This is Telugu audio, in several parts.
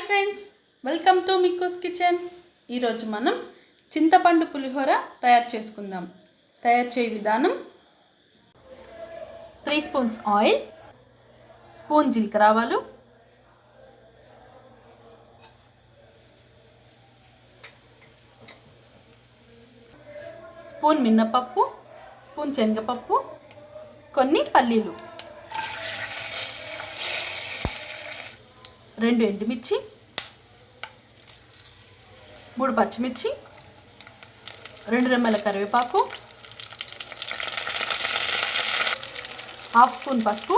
Friends, welcome to Mikku's kitchen. ఈరోజు మనం చింతపండు పులిహోర తయారు చేసుకుందాం. తయారు చేయ విధానం: 3 స్పూన్స్ ఆయిల్, స్పూన్ జీలకర్ర ఆవాలు, స్పూన్ మినపప్పు, స్పూన్ శనగపప్పు, కొన్ని పల్లీలు, 2 ఎండుమిర్చి, 3 పచ్చిమిర్చి, 2 రెమ్మల కరివేపాకు, 1/2 స్పూన్ పసుపు,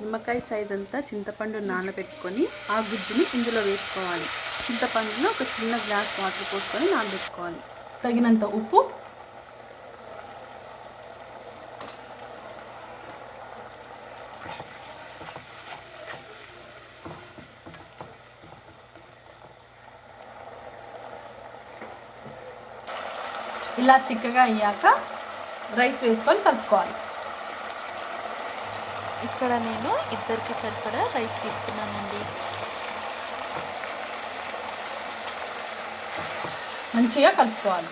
నిమ్మకాయ సైజ్ అంతా చింతపండు నానబెట్టుకొని ఆ గుజ్జుని ఇందులో వేసుకోవాలి. చింతపండులో ఒక చిన్న గ్లాస్ వాటర్ పోసుకొని నానబెట్టుకోవాలి. తగినంత ఉప్పు, ఇలా చిక్కగా అయ్యాక రైస్ వేసుకొని కలుపుకోవాలి. ఇక్కడ నేను ఇద్దరికి సరిపడా రైస్ తీసుకున్నానండి. మంచిగా కలుపుకోవాలి.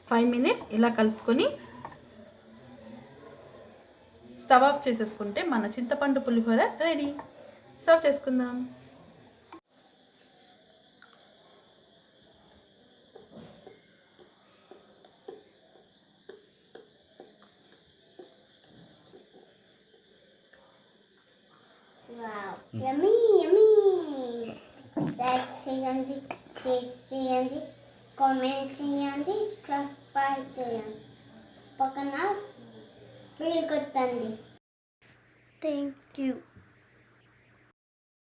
ఫైవ్ మినిట్స్ ఇలా కలుపుకొని స్టవ్ ఆఫ్ చేసేసుకుంటే మన చింతపండు పులిహోర రెడీ. సర్వ్ చేసుకుందాం. Wow, yummy, yummy. Like చేయండి, షేర్ చేయండి, కామెంట్ చేయండి, సబ్స్క్రైబ్ చేయండి, పక్కన బెల్ కొట్టండి. Thank you.